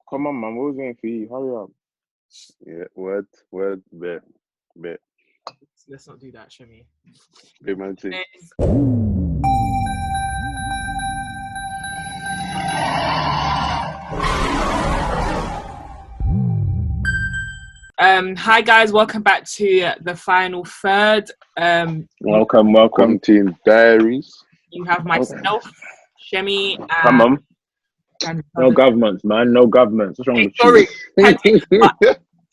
Come on, man. What was waiting for you? Hurry up. Yeah, word, bit. Let's not do that, Shemi. Big man thing. Hi guys, welcome back to the final third. Welcome. Team Diaries. You have myself, Shemi, and Come on. No governments, man. No governments. What's wrong with sorry, you?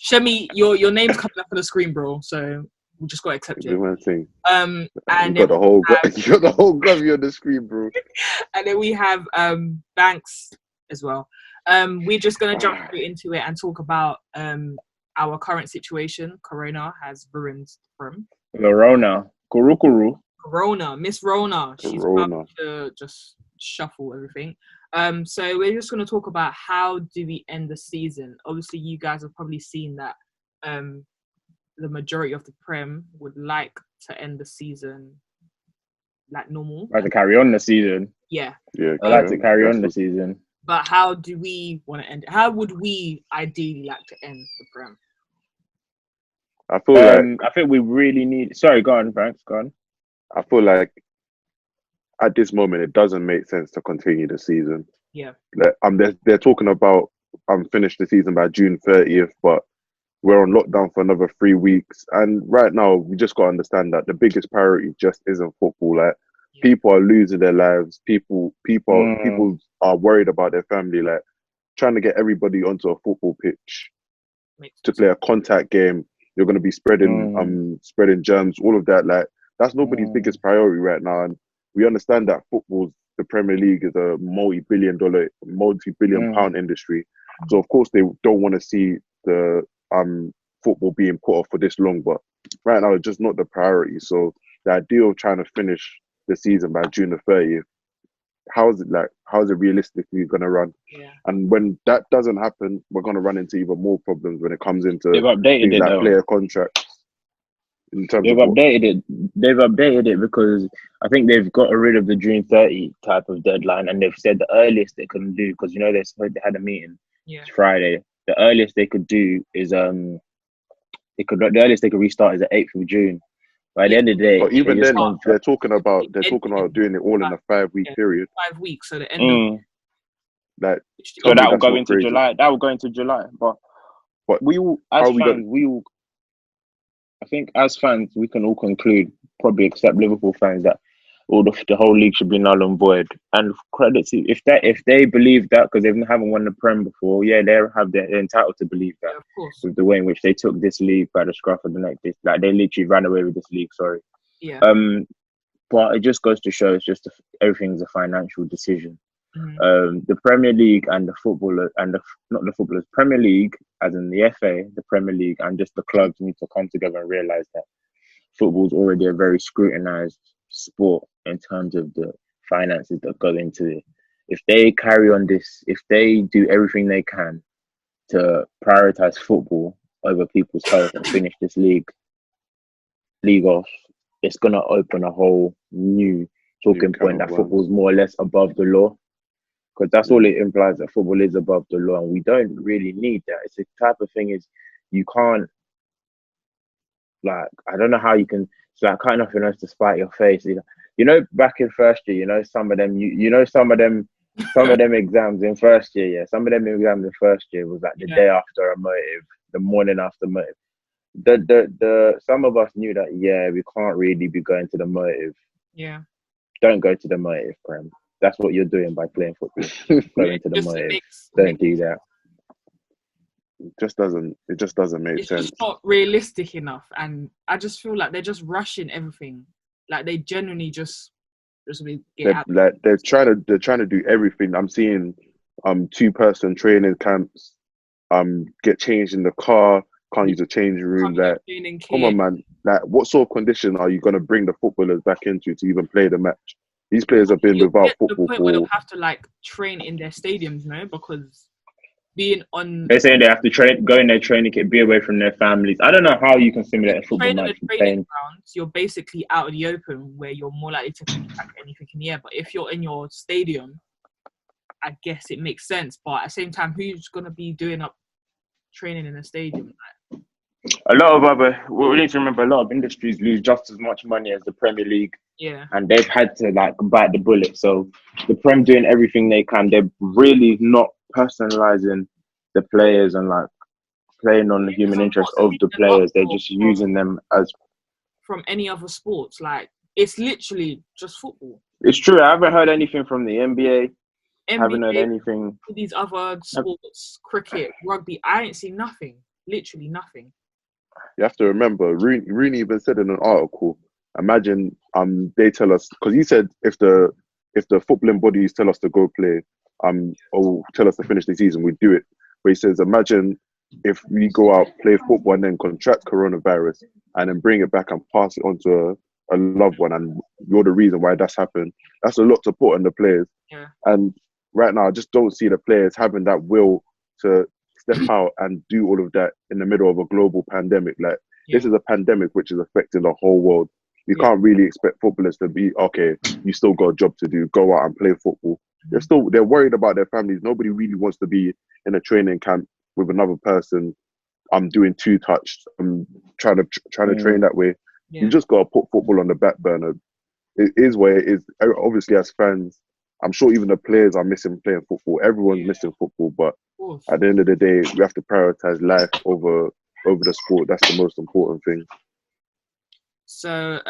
Shemi, your name's coming up on the screen, bro. So we just gotta accept Big it. man thing. And you got the whole gravy on the screen, bro. And then we have Banks as well. We're just gonna jump straight into it and talk about our current situation. Corona has ruined from Corona. Corona. Miss Rona. She's about to just shuffle everything. So we're just going to talk about how do we end the season. Obviously, you guys have probably seen that the majority of the Prem would like to end the season like normal. Like to carry on the season. Yeah. I like to carry on the season. But how do we want to end it? How would we ideally like to end the Prem? I feel I think we really need. Sorry, go on, Frank. Go on. I feel like at this moment it doesn't make sense to continue the season. Yeah. They're talking about finish the season by June 30th, but we're on lockdown for another 3 weeks. And right now we just gotta understand that the biggest priority just isn't football. Like people are losing their lives. People are worried about their family. Like trying to get everybody onto a football pitch to play a contact game. You're going to be spreading germs, all of that. Like that's nobody's biggest priority right now. And we understand that the Premier League is a multi-billion pound industry. So of course they don't want to see the football being put off for this long. But right now it's just not the priority. So the idea of trying to finish the season by June the 30th, how is it realistically going to run? Yeah. And when that doesn't happen, we're going to run into even more problems when it comes into things like player contracts. They've updated it because I think they've got rid of the June 30 type of deadline, and they've said the earliest they can do, because you know they had a meeting. Yeah. It's Friday. The earliest they could do is the earliest they could restart is the 8th of June. By the end of the day, but even then, they're talking about doing it all in a 5-week period. 5 weeks, so the end. So that will go into July. That will go into July. But we all, as fans, I think as fans, we can all conclude, probably except Liverpool fans, that the whole league should be null and void. And credit to if they believe that, because they haven't won the Prem before, they're entitled to believe that. Yeah, of course. With the way in which they took this league by the scruff of the neck, like they literally ran away with this league. Sorry. Yeah. But it just goes to show everything's a financial decision. Mm-hmm. The Premier League and the footballer Premier League, as in the FA, the Premier League, and just the clubs need to come together and realise that football's already a very scrutinised sport in terms of the finances that go into it. If they carry on this, if they do everything they can to prioritise football over people's health and finish this league off, it's going to open a whole new talking point that football's more or less above the law. Because that's all it implies, that football is above the law, and we don't really need that. It's the type of thing is you can't, like, I don't know how you can, it's like kind of enough to spite your face. You know, back in first year, some of them, some of them exams in first year, some of them exams in first year was like the day after a motive, the morning after motive. Some of us knew that, we can't really be going to the motive. Yeah. Don't go to the motive, Prem. That's what you're doing by playing football. Going to the motive. Don't do that. It just doesn't make sense. It's just not realistic enough, and I just feel like they're just rushing everything. Like they genuinely just they're trying to do everything. I'm seeing 2-person training camps get changed in the car, can't use a change room. Like, come on, man. Like, what sort of condition are you going to bring the footballers back into to even play the match? These players have been without football where they'll have to train in their stadiums, because being on, they're saying they have to go in their training kit, be away from their families. I don't know how you can simulate a football match. Training grounds, you're basically out in the open, where you're more likely to contract anything in the air. But if you're in your stadium, I guess it makes sense. But at the same time, who's gonna be doing up training in a stadium? A lot of other, we need to remember, a lot of industries lose just as much money as the Premier League, Yeah. and they've had to like bite the bullet. So the Prem doing everything they can. They're really not personalizing the players and like playing on the human interest of the players. They're just using them as from any other sports. Like it's literally just football. It's true. I haven't heard anything from the NBA. Haven't heard anything. These other sports, cricket, rugby. I ain't seen nothing. Literally nothing. You have to remember, Rooney even said in an article. Imagine they tell us, because he said if the footballing bodies tell us to go play, or tell us to finish the season, we do it. But he says, imagine if we go out, play football, and then contract coronavirus, and then bring it back and pass it on to a loved one, and you're the reason why that's happened. That's a lot to put on the players. Yeah. And right now, I just don't see the players having that will to step out and do all of that in the middle of a global pandemic. Like, this is a pandemic which is affecting the whole world. You can't really expect footballers to be, okay, you still got a job to do, go out and play football. They're worried about their families. Nobody really wants to be in a training camp with another person. I'm doing two touch. I'm trying to train that way. Yeah. You just got to put football on the back burner. It is where it is. Obviously, as fans, I'm sure even the players are missing playing football. Everyone's missing football, but at the end of the day, we have to prioritize life over the sport. That's the most important thing. So,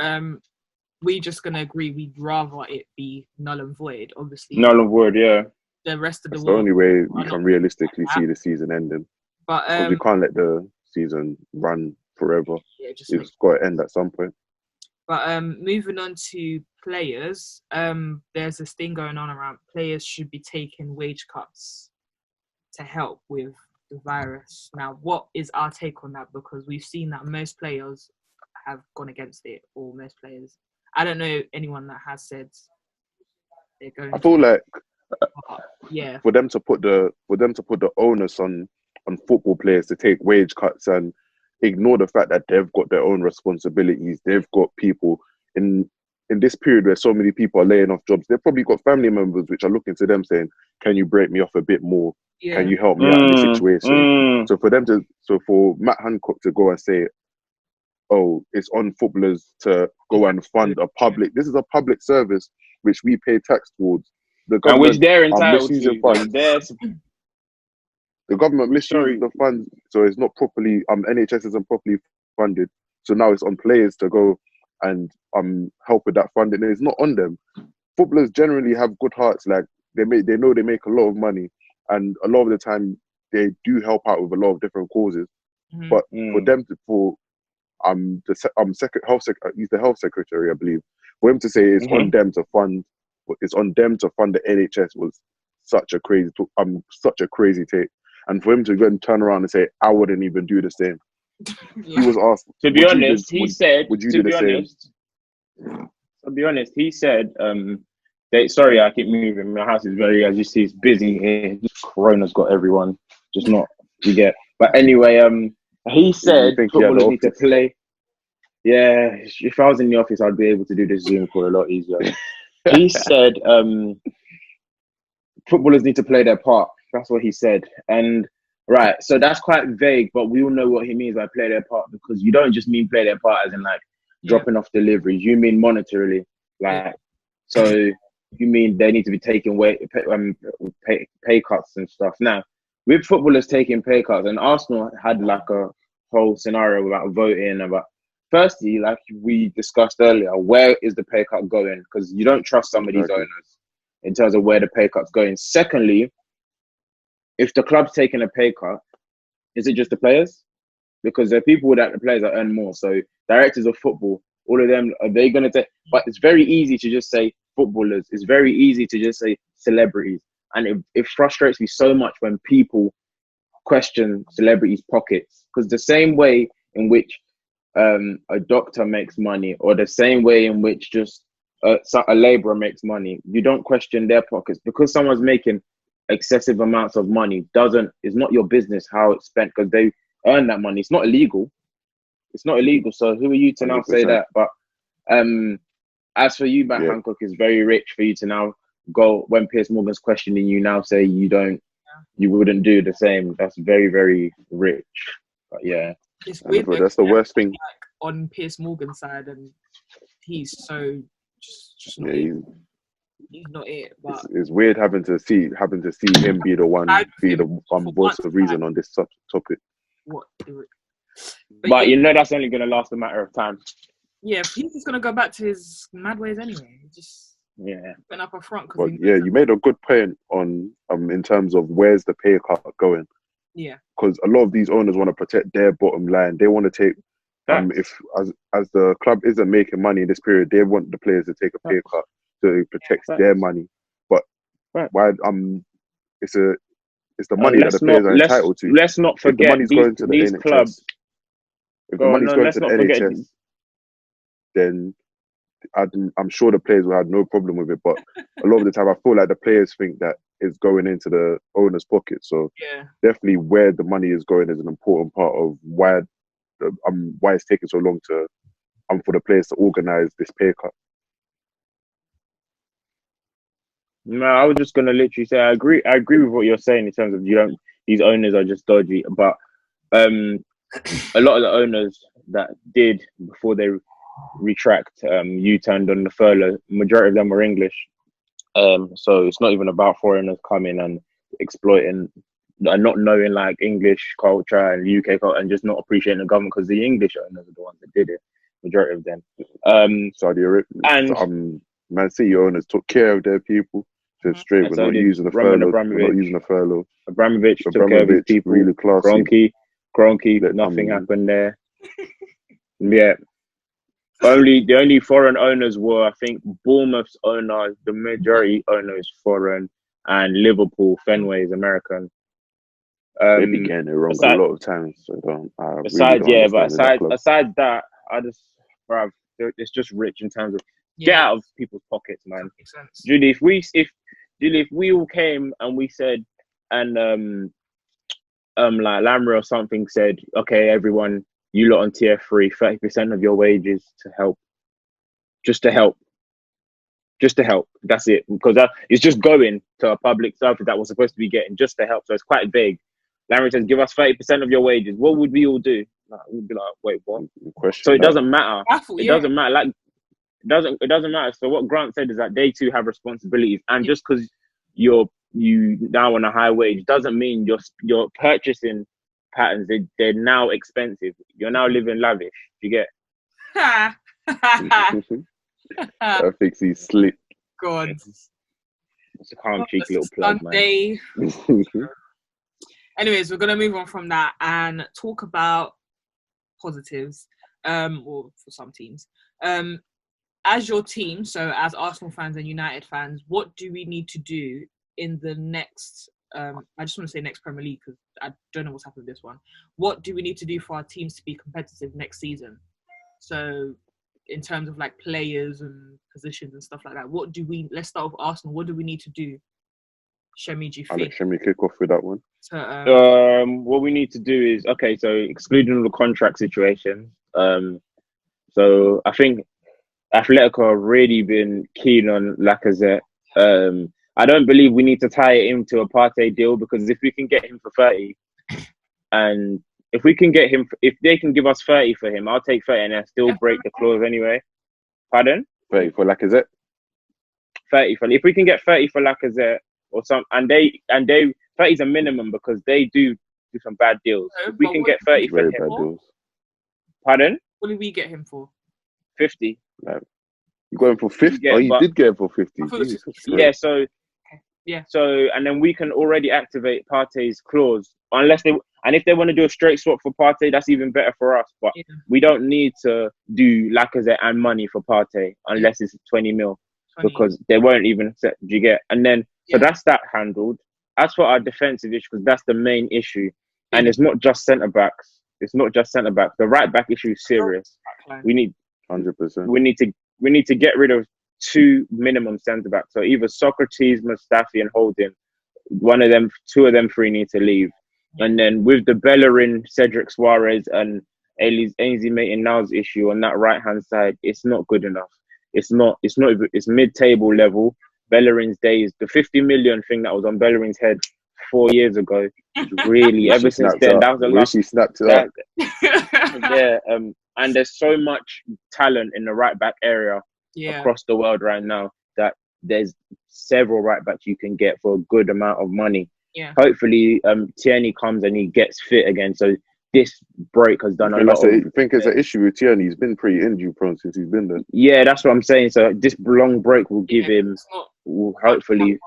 we're just gonna agree we'd rather it be null and void. Obviously, null and void. Yeah. The rest of That's the world. The only way we can realistically see the season ending. But because we can't let the season run forever. Yeah, it's got to end at some point. But moving on to players, there's this thing going on around players should be taking wage cuts to help with the virus. Now, what is our take on that? Because we've seen that most players have gone against it, or most players. I don't know anyone that has said they're going. I feel like yeah, for them to put the onus on football players to take wage cuts and ignore the fact that they've got their own responsibilities. They've got people in this period where so many people are laying off jobs. They've probably got family members which are looking to them saying, "Can you break me off a bit more? Yeah. Can you help me out in this situation?" So for Matt Hancock to go and say, "Oh, it's on footballers to go and fund a public. This is a public service which we pay tax towards. The government, which they're entitled to. The government misuses the funds, so it's not properly. NHS isn't properly funded, so now it's on players to go and help with that funding. It's not on them. Footballers generally have good hearts. Like they know they make a lot of money, and a lot of the time they do help out with a lot of different causes. Mm-hmm. But for them he's the health secretary, I believe. For him to say it's on them to fund, it's on them to fund the NHS was such a crazy take. And for him to go and turn around and say, "I wouldn't even do the same." He was asked. To be honest, he said, "Would you do the same?" To be honest, he said, sorry, I keep moving. My house is very, as you see, it's busy here. Corona's got everyone, just not, you get. But anyway, he said footballers need to play. Yeah, if I was in the office, I'd be able to do this Zoom call a lot easier. He said footballers need to play their part. That's what he said. And right, so that's quite vague, but we all know what he means by play their part, because you don't just mean play their part as in like dropping off deliveries. You mean monetarily, like so. You mean they need to be taking pay cuts and stuff. Now, with footballers taking pay cuts, and Arsenal had like a whole scenario about voting about. Firstly, like we discussed earlier, where is the pay cut going? Because you don't trust some of these owners in terms of where the pay cut's going. Secondly, if the club's taking a pay cut, is it just the players? Because there are people that the players that earn more. So directors of football, all of them, are they going to take? But it's very easy to just say footballers. It's very easy to just say celebrities. And it frustrates me so much when people question celebrities' pockets. Because the same way in which a doctor makes money, or the same way in which just a labourer makes money, you don't question their pockets. Because someone's making excessive amounts of money, it's not your business how it's spent, because they earn that money. It's not illegal. So who are you to now 100%. Say that? But as for you, Matt Hancock, is very rich for you to now go when Piers Morgan's questioning you now say you wouldn't do the same. That's very, very rich. But yeah, it's weird. That's the worst thing. Like, on Piers Morgan's side, and he's so just not he's not it. But it's weird having to see him be the one, be the voice of reason on this topic. What? But you know that's only going to last a matter of time. Yeah, he's just going to go back to his mad ways anyway. Just went up front. But yeah, you made a good point on in terms of where's the pay cut going. Yeah, because a lot of these owners want to protect their bottom line. They want to take if as the club isn't making money in this period, they want the players to take a pay cut to protect their money. But why it's the money that the players are entitled to. Let's not forget if the money's going to the these NHS, clubs. If the money's going to the NHS, then I'm sure the players will have no problem with it. But a lot of the time, I feel like the players think that it's going into the owner's pocket. So definitely where the money is going is an important part of why it's taking so long to for the players to organise this pay cut. No, I was just gonna literally say I agree with what you're saying in terms of these owners are just dodgy, but a lot of the owners that did before they retract U-turned on the furlough, majority of them were English. So it's not even about foreigners coming and exploiting and not knowing like English culture and UK culture and just not appreciating the government, because the English owners are the ones that did it, majority of them. Saudi Arabia and Man City owners took care of their people. Said straight, we're not using a furlough. Abramovich took care of his people. Really classy. Kroenke, nothing happened there. Yeah. The only foreign owners were, I think, Bournemouth's owner, the majority owner is foreign, and Liverpool, Fenway is American. They be getting it wrong a lot of times. So aside that, it's just rich in terms of get out of people's pockets, man. Julie, if we all came and we said, and like Lamra or something said, okay, everyone, you lot on TF3, 30% of your wages to help. Just to help. That's it. Because it's just going to a public service that was supposed to be getting just to help. So it's quite vague. Lamra says, give us 30% of your wages. What would we all do? We'd be like, wait, what? So it doesn't matter. It doesn't matter. Like, it doesn't matter. So what Grant said is that they too have responsibilities. And just because you now on a high wage doesn't mean your purchasing patterns, they're now expensive. You're now living lavish. You get? I think he's slick. God. It's a calm, cheeky little plug, man. Anyways, we're gonna move on from that and talk about positives. Or for some teams. As your team, so as Arsenal fans and United fans, what do we need to do in the next? I just want to say next Premier League because I don't know what's happened with this one. What do we need to do for our teams to be competitive next season? So, in terms of like players and positions and stuff like that, let's start with Arsenal. What do we need to do? Shemi, do you think? Shemi kick off with that one. So, what we need to do is so excluding all the contract situation. So I think Atletico have really been keen on Lacazette. I don't believe we need to tie it into a Partey deal, because if we can get him for 30, and if they can give us 30 for him, I'll take 30 and I still break the clause anyway. Pardon? 30 for Lacazette? 30 for, if we can get 30 for Lacazette or some, and they 30 is a minimum because they do some bad deals. If we can get 30 for him. Pardon? What did we get him for? 50. No. You got him for 50? You did get him for 50. Yeah, so and then we can already activate Partey's clause, if they want to do a straight swap for Partey, that's even better for us. But we don't need to do Lacazette and money for Partey unless it's 20 mil, because they won't even accept. Do you get? And then so that's that handled. As for our defensive issue, because that's the main issue, and it's not just centre backs. The right back issue is serious. We need 100%. We need to get rid of 2 minimum centre backs. So either Socrates, Mustafi, and Holding. Two of them 3 need to leave. And then with the Bellerin, Cedric Suarez, and Ainsley Maitland-Niles issue on that right hand side, it's not good enough. It's mid-table level. Bellerin's days, the 50 million thing that was on Bellerin's head 4 years ago, really, ever since then, that was the last. She snapped it that, up. Yeah, and there's so much talent in the right back area across the world right now that there's several right backs you can get for a good amount of money. Yeah. Hopefully, Tierney comes and he gets fit again. So this break has done a lot of. I think it's an issue with Tierney. He's been pretty injury prone since he's been there. Yeah, that's what I'm saying. So this long break will give him, will hopefully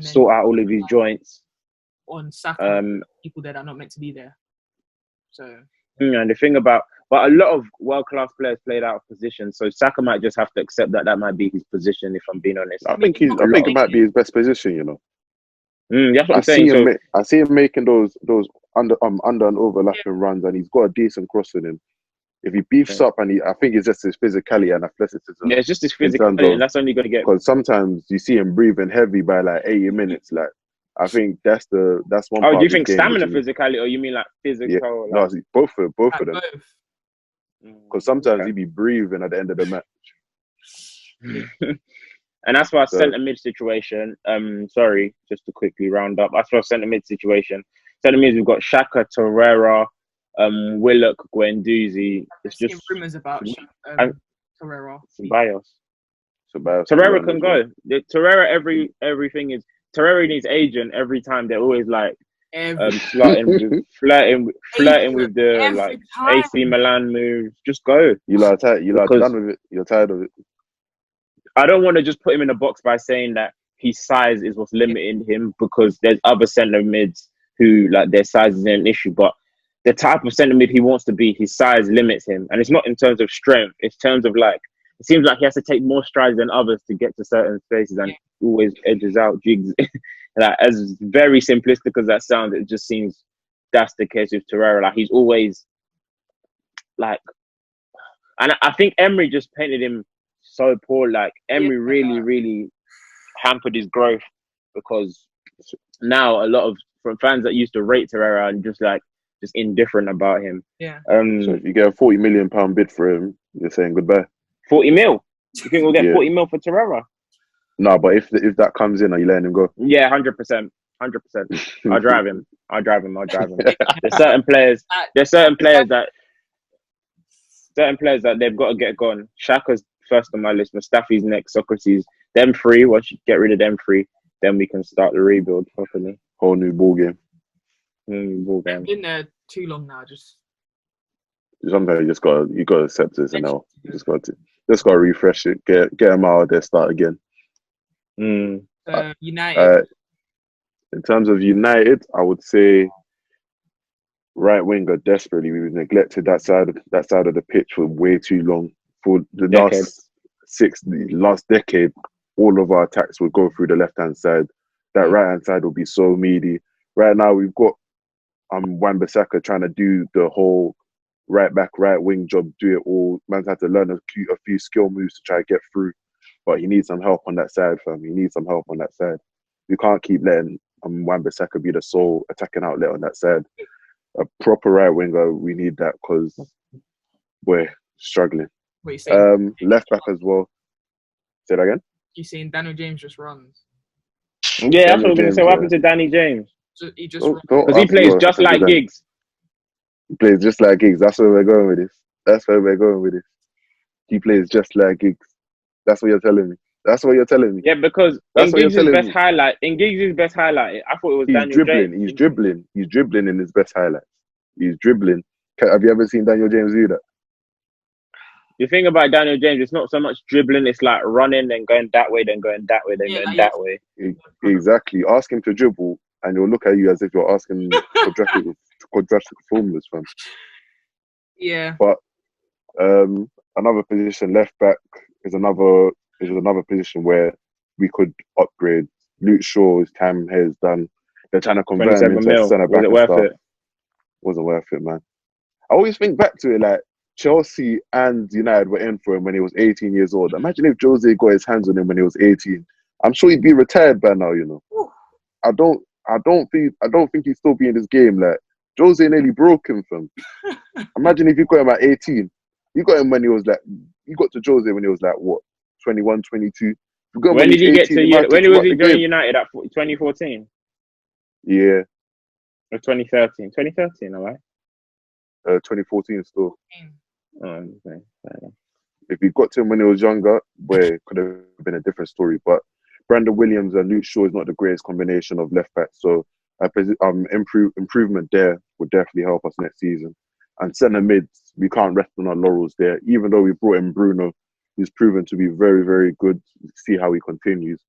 sort out all of his joints. On Saka, people that are not meant to be there. So. And the thing about, but a lot of world-class players played out of position. So Saka might just have to accept that might be his position. If I'm being honest, I think it might be his best position. You know. That's what I'm saying. I see him making those under and overlapping runs, and he's got a decent cross in him. If he beefs up, and I think it's just his physicality and athleticism. Yeah, it's just his physicality, and that's only going to get. Because sometimes you see him breathing heavy by like 80 minutes. Like I think that's one. Oh, do you think stamina, physicality, or you mean like physical? Yeah. No, both of them. Because sometimes he'd be breathing at the end of the match. And that's why centre mid situation. Sorry, just to quickly round up. That's why centre mid situation. Centre mid, we've got Xhaka, Torreira, Willock, Guendouzi. It's just rumours about Torreira. Ceballos. Torreira can go. Torreira, everything is. Torreira needs agent every time. They're always like flirting with the like AC Milan moves. Just go. You're done with it. You're tired of it. I don't want to just put him in a box by saying that his size is what's limiting him, because there's other centre mids who like their size isn't an issue, but the type of centre mid he wants to be, his size limits him, and it's not in terms of strength. It's in terms of like it seems like he has to take more strides than others to get to certain spaces, and always edges out jigs. Like, as very simplistic as that sounds, it just seems that's the case with Torreira. Like he's always like, and I think Emery just painted him so poor. Like Emery really hampered his growth, because now a lot of from fans that used to rate Torreira and just indifferent about him. Yeah. So if you get a £40 million bid for him, you're saying goodbye. 40 mil. You think we'll get 40 mil for Torreira? No, but if that comes in, are you letting him go? Yeah, 100%. 100%. I'll drive him. There's certain players that they've got to get gone. Xhaka's first on my list. Mustafi's next. Socrates. Them three. Once you get rid of them three, then we can start the rebuild properly. Whole new ball game. I've been there too long now. Sometimes you gotta accept this, and now you just gotta refresh it. Get them out of there. Start again. United. In terms of United, I would say right winger desperately. We've neglected that side of the pitch for way too long. For the last decade, all of our attacks would go through the left hand side. That right hand side will be so meaty. Right now, we've got Wan-Bissaka trying to do the whole right back, right wing job, do it all. Man's had to learn a few skill moves to try to get through. But he needs some help on that side, fam. He needs some help on that side. We can't keep letting Wan-Bissaka be the sole attacking outlet on that side. A proper right winger, we need that, because we're struggling. Left back as well. Say that again? You saying Daniel James just runs? Yeah, that's what I was going to say. What happened to Danny James? He just runs. Because he plays just like Giggs. He plays just like Giggs. That's where we're going with this. He plays just like Giggs. That's what you're telling me. Yeah, because in Giggs' best highlight, I thought it was Daniel James. He's dribbling in his best highlights. He's dribbling. Have you ever seen Daniel James do that? The thing about Daniel James, it's not so much dribbling, it's like running, then going that way, then going that way, then going that way. Exactly. Ask him to dribble, and he'll look at you as if you're asking quadratic formulas, fam. Yeah. But another position, left back, is another position where we could upgrade. Luke Shaw's time has done. They're trying to convert him into a centre back. Was it worth it? Wasn't worth it, man. I always think back to it, like Chelsea and United were in for him when he was 18 years old. Imagine if Jose got his hands on him when he was 18. I'm sure he'd be retired by now, you know. I don't think he'd still be in this game. Like, Jose nearly broke him, fam. Imagine if you got him at 18. You got him when he was like, you got to Jose when he was like, what, 21, 22? Forgot When did he's he get 18, to? he might have When kicked him was out he the joining game. United at 2014 Yeah, or 2013? 2013, all right. 2014 still. Oh, okay. Fair enough. If he got to him when he was younger, where it could have been a different story. But Brandon Williams and Luke Shaw is not the greatest combination of left back. So improvement there would definitely help us next season. And centre mids, we can't rest on our laurels there. Even though we brought in Bruno, he's proven to be very, very good. See how he continues.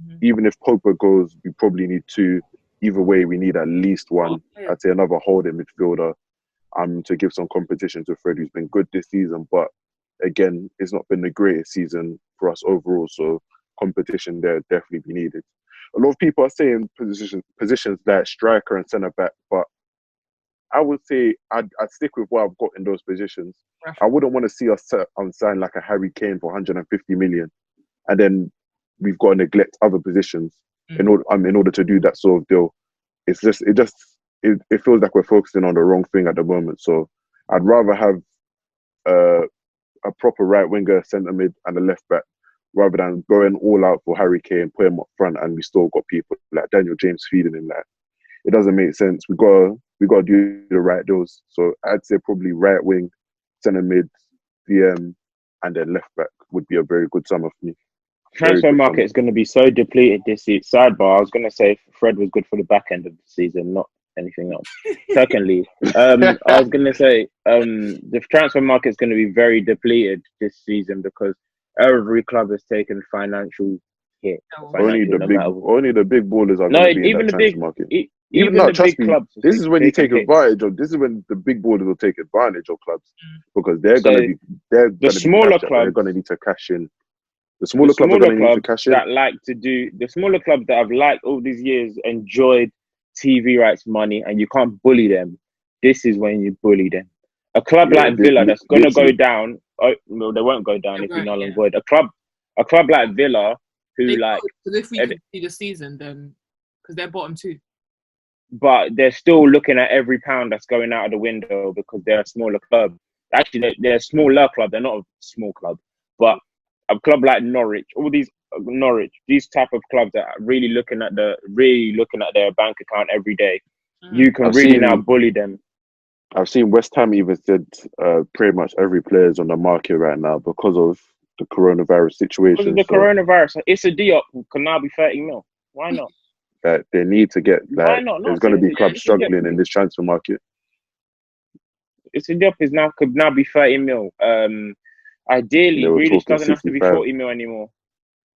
Mhm. Even if Pogba goes, we probably need two. Either way, we need at least one. Yeah. I'd say another holding midfielder to give some competition to Fred, who's been good this season. But again, it's not been the greatest season for us overall. So competition there definitely be needed. A lot of people are saying positions like striker and centre back, but I would say I'd stick with what I've got in those positions. I wouldn't want to see us sign like a Harry Kane for 150 million, and then we've got to neglect other positions in order to do that sort of deal. It feels like we're focusing on the wrong thing at the moment. So I'd rather have a proper right winger, centre mid, and a left back, rather than going all out for Harry Kane, put him up front, and we still got people like Daniel James feeding him. Like, it doesn't make sense. We gotta do the right deals. So I'd say probably right wing, centre mid, DM, and then left back would be a very good summer for me. Transfer market is going to be so depleted this season. Sidebar, I was going to say Fred was good for the back end of the season, not anything else. Secondly, I was going to say the transfer market is going to be very depleted this season because every club has taken financial hit. Only the big ballers are going to be in that transfer market. Even the big clubs. This is when you take advantage of. This is when the big ballers will take advantage of clubs because they're going to be. They're the smaller clubs. They're going to need to cash in. The smaller clubs are going to need to cash in. The smaller clubs that have liked all these years enjoyed TV rights money, and you can't bully them. This is when you bully them. A club like Villa that's going to go down. Oh, no, they won't go down if you null and void. A club like Villa who because if we can see the season, then because they're bottom two. But they're still looking at every pound that's going out of the window because they're a smaller club. Actually, they're a smaller club. They're not a small club, but a club like Norwich, these type of clubs that are really looking at their bank account every day. You can now bully them. I've seen West Ham even said pretty much every player is on the market right now because of the coronavirus situation. Because of the coronavirus, Issa Diop can now be 30 mil. Why not? That they need to get. Why not? There's going to be clubs struggling in this transfer market. Issa Diop could now be 30 mil. Ideally, Grealish doesn't have to be 40 mil anymore.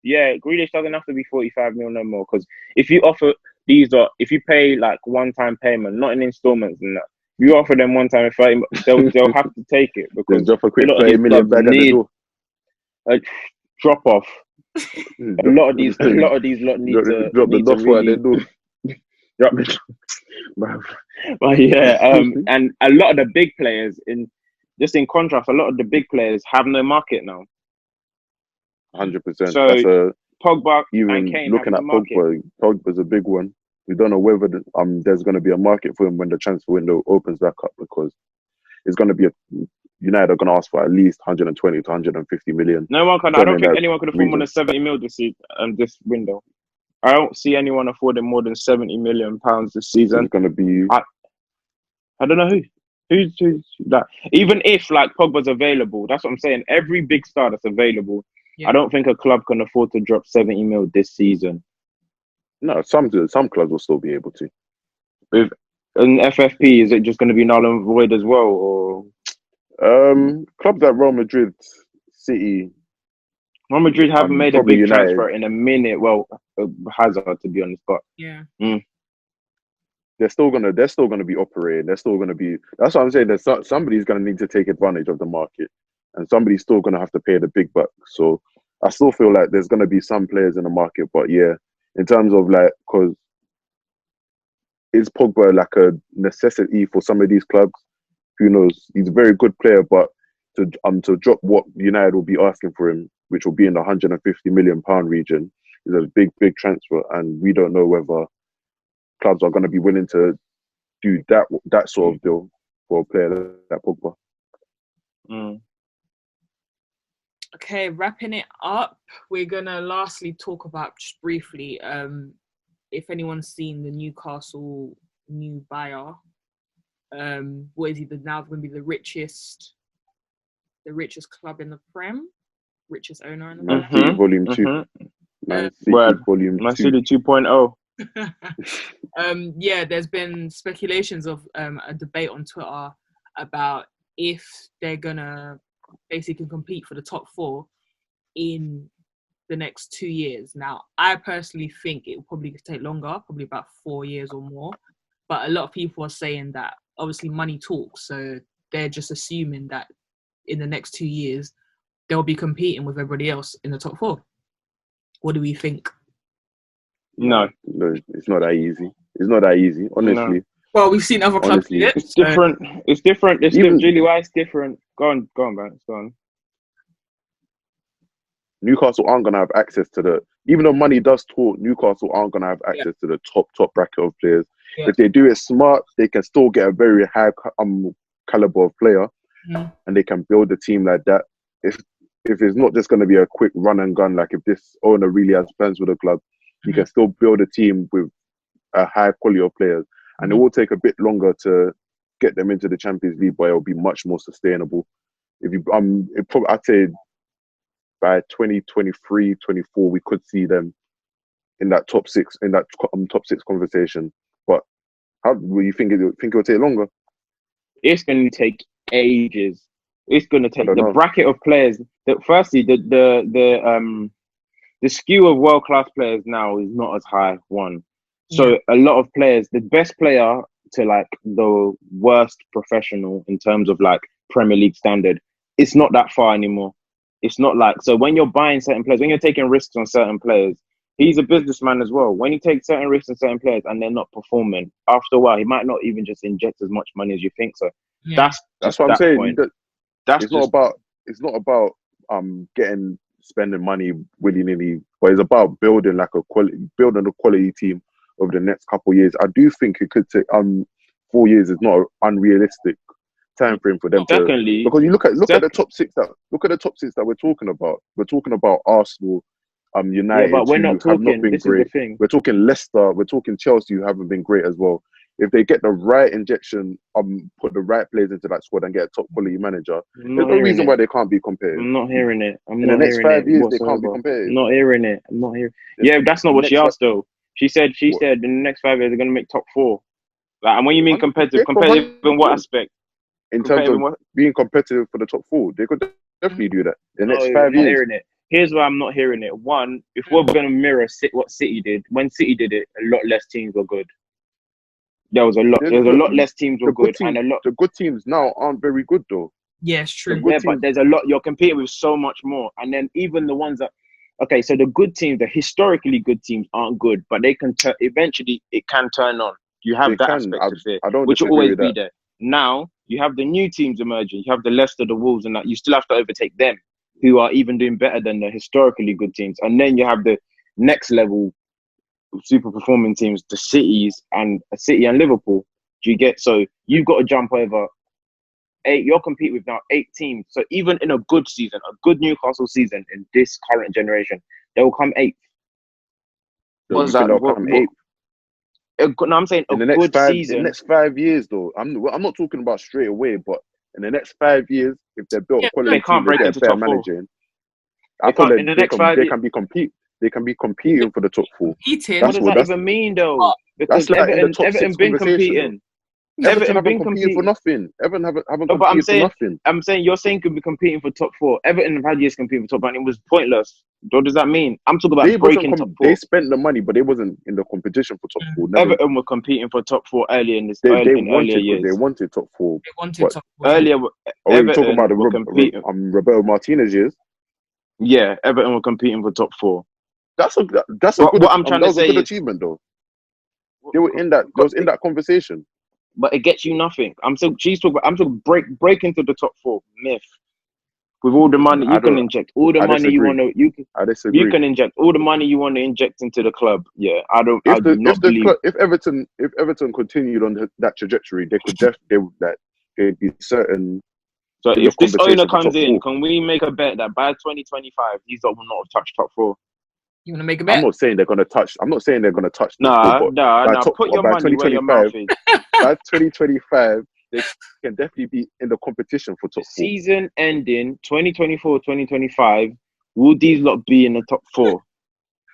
Yeah, Grealish doesn't have to be 45 mil no more. Because if you offer if you pay like one-time payment, not in installments and that, you offer them one-time 30 mil, they'll have to take it because drop a quick 30 million bag at the door. Drop off. a lot of these lot need to drop the duffel at their door. Drop the. But yeah, and a lot of the big players in contrast, a lot of the big players have no market now. 100%. So Pogba even and Kane looking at Pogba's a big one. We don't know whether there's going to be a market for him when the transfer window opens back up because it's going to be United are going to ask for at least 120 to 150 million. No one can. I don't think anyone could afford more than 70 mil this window. I don't see anyone affording more than 70 million pounds this season. So it's going to be. I don't know who's that. Even if like Pogba's available, that's what I'm saying. Every big star that's available, I don't think a club can afford to drop 70 mil this season. No, some clubs will still be able to. With an FFP, is it just going to be null and void as well, or clubs like Real Madrid, City? Real Madrid haven't made a big United. Transfer in a minute. Well, Hazard, to be honest, but they're still gonna be operating. They're still gonna be. That's what I'm saying. Somebody's gonna need to take advantage of the market, and somebody's still gonna have to pay the big bucks. So I still feel like there's gonna be some players in the market, but yeah, in terms of like, because is Pogba like a necessity for some of these clubs? Who knows? He's a very good player, but to drop what United will be asking for him, which will be in the 150 million pound region, is a big transfer, and we don't know whether clubs are going to be willing to do that sort of deal for a player like Pogba. Okay, wrapping it up, we're gonna lastly talk about just briefly. If anyone's seen the Newcastle new buyer, what is he now going to be the richest club in the Prem, richest owner in the Man Prem. City Volume 2. Man City Volume 2. Man City 2.0. Yeah, there's been speculations of a debate on Twitter about if they're gonna basically compete for the top 4 in the next 2 years. Now, I personally think it will probably take longer, probably about 4 years or more. But a lot of people are saying that obviously money talks, so they're just assuming that in the next 2 years they'll be competing with everybody else in the top 4. What do we think? No, it's not that easy. It's not that easy, honestly. No. Well, we've seen other clubs do it. It's different. It's different. Julie, why it's different? Go on, Banks. Go on. Newcastle aren't going to have access to the... Even though money does talk, Newcastle aren't going to have access to the top bracket of players. Yeah. If they do it smart, they can still get a very high caliber of player, and they can build a team like that. If it's not just going to be a quick run and gun, like if this owner really has plans with the club, you can still build a team with a high quality of players. And it will take a bit longer to get them into the Champions League, but it will be much more sustainable. If you, I'd say by 2023, 24, we could see them in that top 6 conversation. But how do you think it will take longer? It's going to take ages. It's going to take the bracket of players. Firstly, the skew of world-class players now is not as high, one. So a lot of players, the best player to like the worst professional in terms of like Premier League standard, it's not that far anymore. It's not like, so when you're buying certain players, when you're taking risks on certain players, he's a businessman as well. When you take certain risks on certain players and they're not performing, after a while, he might not even just inject as much money as you think. So that's what I'm saying. It's not about spending money willy-nilly, but it's about building a quality team over the next couple of years. I do think it could take 4 years is not an unrealistic time frame for them definitely. Because you look at the top 6 that we're talking about. We're talking about Arsenal, United, but we're not talking, have not been great. We're talking Leicester, we're talking Chelsea, who haven't been great as well. If they get the right injection, put the right players into that squad and get a top quality manager, there's no reason why they can't be compared. I'm not hearing it. In the next 5 years, they can't be compared. I'm not hearing it. Yeah, that's not what she asked though. She said in the next 5 years they're going to make top 4. Like, and when you mean competitive in what aspect? In terms of being competitive for the top 4, they could definitely do that. The next 5 years. I'm not hearing it. Here's why I'm not hearing it. One, if we're going to mirror what City did, when City did it, a lot less teams were good. There was a lot less teams were good, and a lot. The good teams now aren't very good though. Yeah, it's true. Yeah, but there's a lot. You're competing with so much more, and then even the ones that. Okay, so the good teams, the historically good teams, aren't good, but they can eventually it can turn on. You have that aspect of it, which will always be there. Now you have the new teams emerging. You have the Leicester, the Wolves, and that. You still have to overtake them, who are even doing better than the historically good teams, and then you have the next level super performing teams, the City and Liverpool. Do you get? So you've got to jump over 8. You're competing with now 8 teams. So even in a good season, a good Newcastle season in this current generation, they will come 8th. What's that? They'll come 8th. No, I'm saying in the next 5 season. In the next 5 years, though, I'm not talking about straight away, but in the next 5 years, if they're built quality, they can't break into top 4. I feel like they can be compete. They can be competing for the top 4. What does that even mean, though? Because Everton been competing. Everton haven't competed for nothing. Everton haven't competed for nothing. I'm saying you're saying could be competing for top 4. Everton have had years competing for top 4, and it was pointless. What does that mean? I'm talking about breaking top 4. They spent the money, but they wasn't in the competition for top 4. Everton were competing for top 4 earlier in this. Earlier years. They wanted top 4. They wanted top 4. Earlier, Everton you talking about the Roberto Martinez years? Yeah, Everton were competing for top 4. That's a good. What I'm trying to say is a good achievement, though. They were in that. They was in that conversation. But it gets you nothing. I'm talking break into the top 4 myth. With all the money you can inject, all the money you want to, you can inject all the money you want to inject into the club. Yeah, I do not believe. If Everton continued on that trajectory, they could they'd be certain So in if the this owner conversation for comes top in, four. can we make a bet that by 2025 these lot will not have touched top four? You want to make a bet? I'm not saying they're gonna touch. I'm not saying they're gonna touch top four. Nah. Put your money where your mouth is. By 2025, they can definitely be in the competition for top four. Season ending 2024-2025. Will these lot be in the top four?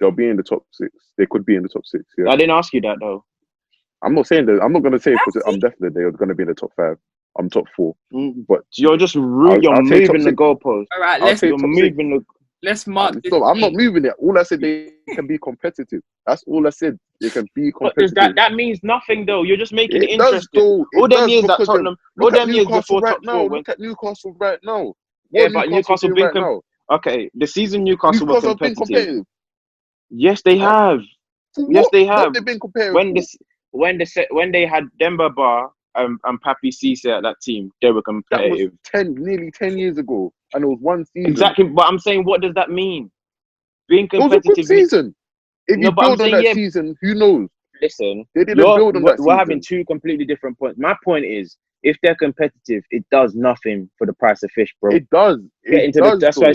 They'll be in the top 6. They could be in the top 6. Yeah. I didn't ask you that though. I'm not saying that. I'm not gonna say I'm definitely they're gonna be in the top 5. I'm top 4. But you're just you're I'll take moving the goalpost. All right, let's mark this. So I'm not moving it. All I said, they can be competitive. That's all I said. They can be competitive. But that means nothing though. You're just making it interesting. All them years that Tottenham, all them years before top 4. Look at Newcastle right now. Yeah, but Newcastle been okay. The season Newcastle were have been competitive. Yes, they have. Yes, they have. They've been competitive. When they had Demba Ba and Papi Cisse at that team, they were competitive. That was nearly 10 years ago, and it was one season. Exactly, but I'm saying, what does that mean? Being It competitive. was a good season. If you build on that season, who knows? Listen, they didn't build on that season. We're having two completely different points. My point is, if they're competitive, it does nothing for the price of fish, bro. It does. That's why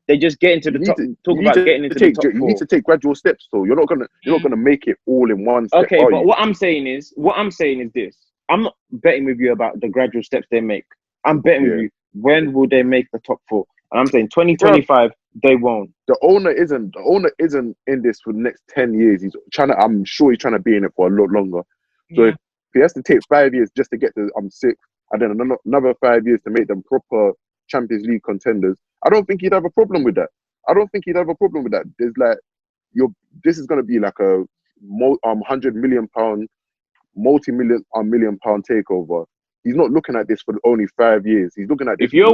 they just get into the top. Talk about getting into the top 4. You need to take gradual steps, though. You're not gonna make it all in one step. Okay, but what I'm saying is this. I'm not betting with you about the gradual steps they make. I'm betting with you, when will they make the top 4? And I'm saying 2025, they won't. The owner isn't in this for the next 10 years. I'm sure he's trying to be in it for a lot longer. So if he has to take 5 years just to get to 6th, and then another 5 years to make them proper Champions League contenders, I don't think he'd have a problem with that. There's like, this is going to be like a £100 million, multi-million £1 takeover. He's not looking at this for only 5 years. He's looking at this. If you're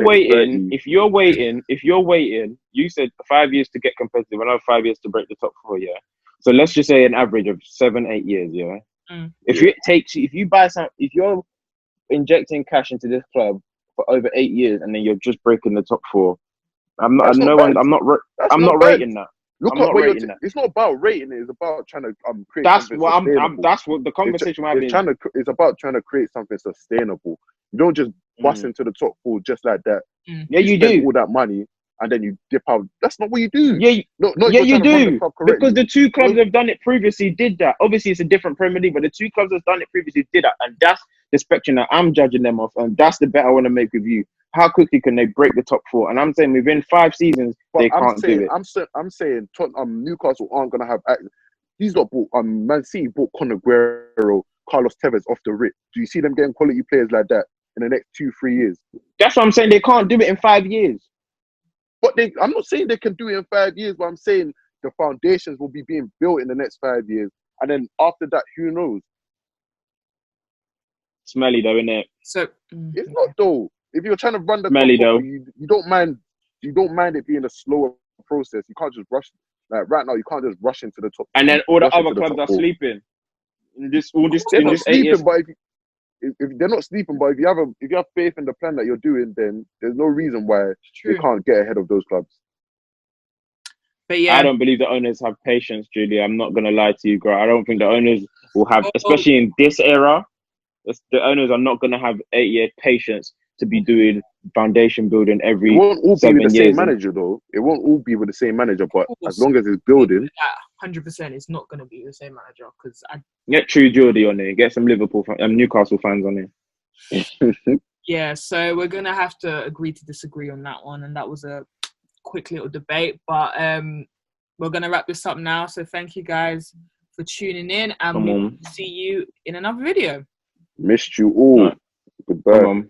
waiting, you said 5 years to get competitive, another 5 years to break the top 4. Yeah. So let's just say an average of 7-8 years. Yeah. If you're injecting cash into this club for over 8 years and then you're just breaking the top 4, I'm not rating that. It's not about rating it. It's about trying to create. That's what the conversation we're having. It's about trying to create something sustainable. You don't just bust into the top 4 just like that. Yeah, you do all that money and then you dip out. That's not what you do. Yeah, you do. Because the two clubs have done it previously. Did that? Obviously, it's a different Premier League, but the two clubs have done it previously. Did that, and that's the spectrum that I'm judging them off, and that's the bet I want to make with you. How quickly can they break the top 4? And I'm saying within 5 seasons, they can't do it. I'm saying Newcastle aren't going to have... He's not bought... Man City bought Conor Guerrero, Carlos Tevez off the rip. Do you see them getting quality players like that in the next 2-3 years? That's what I'm saying. They can't do it in 5 years. But I'm not saying they can do it in 5 years, but I'm saying the foundations will be being built in the next 5 years. And then after that, who knows? Smelly though, innit? So it's not though. If you're trying to run the smelly though, you don't mind it being a slower process. You can't just rush. Like right now, you can't just rush into the top. And then all the other clubs are sleeping. They're not sleeping, but if they're not sleeping, but if you have faith in the plan that you're doing, then there's no reason why they can't get ahead of those clubs. But yeah, I don't believe the owners have patience, Julie. I'm not gonna lie to you, girl. I don't think the owners will have, especially in this era. The owners are not gonna have 8-year patience to be doing foundation building every 7 years. It won't all be with the same manager, though. It won't all be with the same manager, but as long as it's building, 100%, it's not gonna be the same manager. Because get True Geordie on there, get some Newcastle fans on there. Yeah, so we're gonna have to agree to disagree on that one, and that was a quick little debate. But we're gonna wrap this up now. So thank you guys for tuning in, and we'll see you in another video. Missed you all. Goodbye.